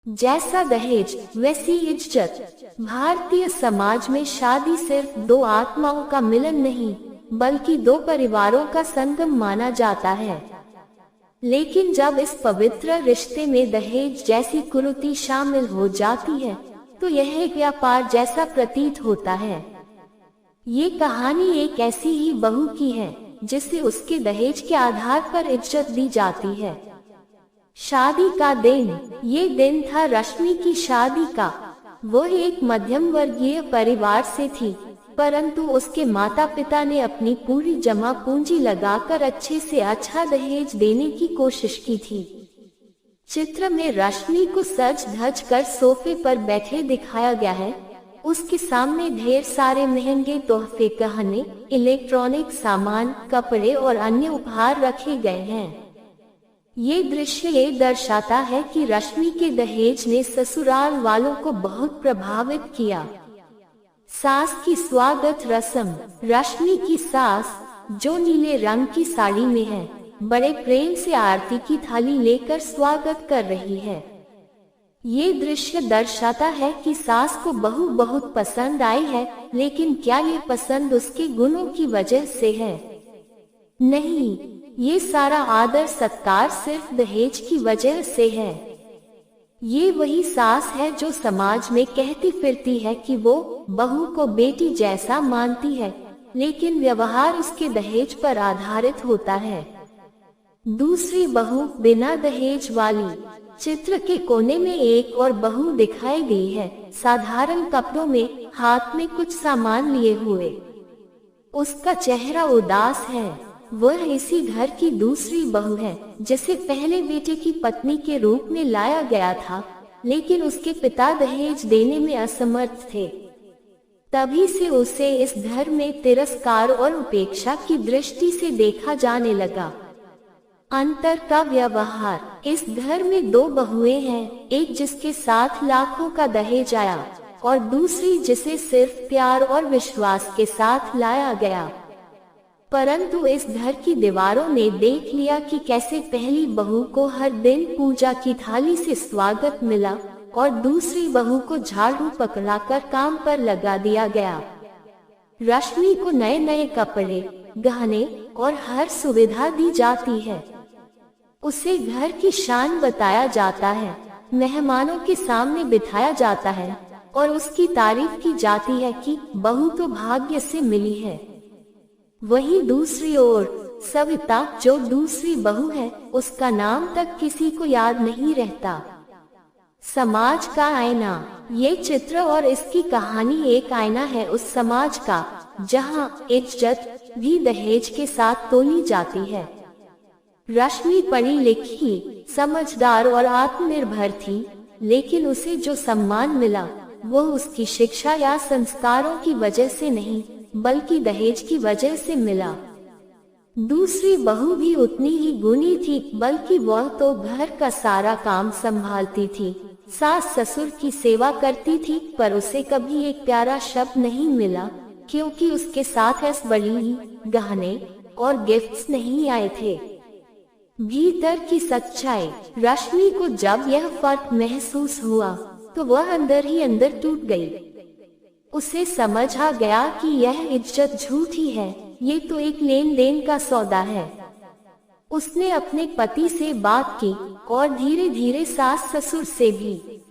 जैसा दहेज वैसी इज्जत। भारतीय समाज में शादी सिर्फ दो आत्माओं का मिलन नहीं, बल्कि दो परिवारों का संगम माना जाता है। लेकिन जब इस पवित्र रिश्ते में दहेज जैसी कुरीति शामिल हो जाती है, तो यह एक व्यापार जैसा प्रतीत होता है। ये कहानी एक ऐसी ही बहू की है, जिसे उसके दहेज के आधार पर इज्जत दी जाती है। शादी का दिन। ये दिन था रश्मि की शादी का। वो एक मध्यम वर्गीय परिवार से थी, परंतु उसके माता पिता ने अपनी पूरी जमा पूंजी लगाकर अच्छे से अच्छा दहेज देने की कोशिश की थी। चित्र में रश्मि को सज धज कर सोफे पर बैठे दिखाया गया है। उसके सामने ढेर सारे महंगे तोहफे, गहने, इलेक्ट्रॉनिक सामान, कपड़े और अन्य उपहार रखे गए हैं। ये दृश्य ये दर्शाता है कि रश्मि के दहेज ने ससुराल वालों को बहुत प्रभावित किया। सास की स्वागत रस्म। रश्मि की सास, जो नीले रंग की साड़ी में है, बड़े प्रेम से आरती की थाली लेकर स्वागत कर रही है। ये दृश्य दर्शाता है कि सास को बहू बहुत पसंद आई है, लेकिन क्या ये पसंद उसके गुणों की वजह से है? नहीं, ये सारा आदर सत्कार सिर्फ दहेज की वजह से है। ये वही सास है जो समाज में कहती फिरती है कि वो बहू को बेटी जैसा मानती है, लेकिन व्यवहार उसके दहेज पर आधारित होता है। दूसरी बहू बिना दहेज वाली। चित्र के कोने में एक और बहू दिखाई गई है, साधारण कपड़ों में, हाथ में कुछ सामान लिए हुए। उसका चेहरा उदास है। वह इसी घर की दूसरी बहू है, जिसे पहले बेटे की पत्नी के रूप में लाया गया था, लेकिन उसके पिता दहेज देने में असमर्थ थे। तभी से उसे इस घर में तिरस्कार और उपेक्षा की दृष्टि से देखा जाने लगा। अंतर का व्यवहार। इस घर में दो बहुएं हैं, एक जिसके साथ लाखों का दहेज आया और दूसरी जिसे सिर्फ प्यार और विश्वास के साथ लाया गया। परंतु इस घर की दीवारों ने देख लिया कि कैसे पहली बहू को हर दिन पूजा की थाली से स्वागत मिला और दूसरी बहू को झाड़ू पकड़ाकर काम पर लगा दिया गया। रश्मि को नए नए कपड़े, गहने और हर सुविधा दी जाती है। उसे घर की शान बताया जाता है, मेहमानों के सामने बिठाया जाता है और उसकी तारीफ की जाती है कि बहू तो भाग्य से मिली है। वहीं दूसरी ओर सविता, जो दूसरी बहू है, उसका नाम तक किसी को याद नहीं रहता। समाज का आईना। ये चित्र और इसकी कहानी एक आईना है उस समाज का, जहां इज्जत भी दहेज के साथ तोली जाती है। रश्मि पढ़ी लिखी, समझदार और आत्मनिर्भर थी, लेकिन उसे जो सम्मान मिला वो उसकी शिक्षा या संस्कारों की वजह से नहीं, बल्कि दहेज की वजह से मिला। दूसरी बहू भी उतनी ही गुणी थी, बल्कि वह तो घर का सारा काम संभालती थी, सास ससुर की सेवा करती थी, पर उसे कभी एक प्यारा शब्द नहीं मिला, क्योंकि उसके साथ ऐसे बड़ी गहने और गिफ्ट्स नहीं आए थे। भीतर की सच्चाई। रश्मि को जब यह फर्क महसूस हुआ, तो वह अंदर ही अंदर टूट गई। उसे समझ आ गया कि यह इज्जत झूठी है, ये तो एक लेन देन का सौदा है। उसने अपने पति से बात की और धीरे धीरे सास ससुर से भी।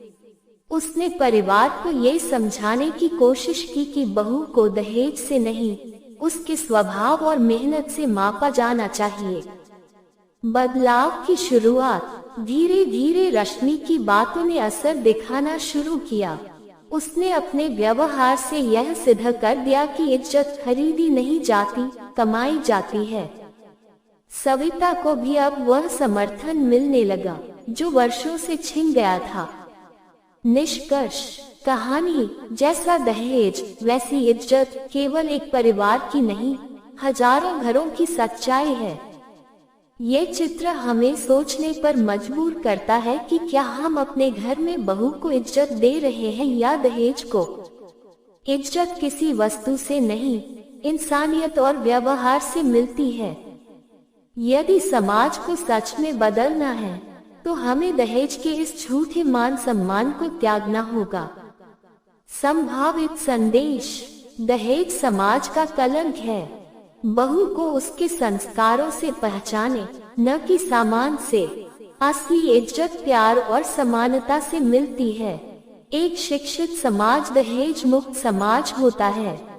उसने परिवार को ये समझाने की कोशिश की कि बहू को दहेज से नहीं, उसके स्वभाव और मेहनत से मापा जाना चाहिए। बदलाव की शुरुआत। धीरे धीरे रश्मि की बातों ने असर दिखाना शुरू किया। उसने अपने व्यवहार से यह सिद्ध कर दिया कि इज्जत खरीदी नहीं जाती, कमाई जाती है। सविता को भी अब वह समर्थन मिलने लगा जो वर्षों से छिन गया था। निष्कर्ष। कहानी जैसा दहेज वैसी इज्जत केवल एक परिवार की नहीं, हजारों घरों की सच्चाई है। ये चित्र हमें सोचने पर मजबूर करता है कि क्या हम अपने घर में बहू को इज्जत दे रहे हैं या दहेज को। इज्जत किसी वस्तु से नहीं, इंसानियत और व्यवहार से मिलती है। यदि समाज को सच में बदलना है, तो हमें दहेज के इस झूठे मान सम्मान को त्यागना होगा। संभावित संदेश: दहेज समाज का कलंक है। बहू को उसके संस्कारों से पहचाने, न कि सामान से। असली इज्जत प्यार और समानता से मिलती है। एक शिक्षित समाज दहेज मुक्त समाज होता है।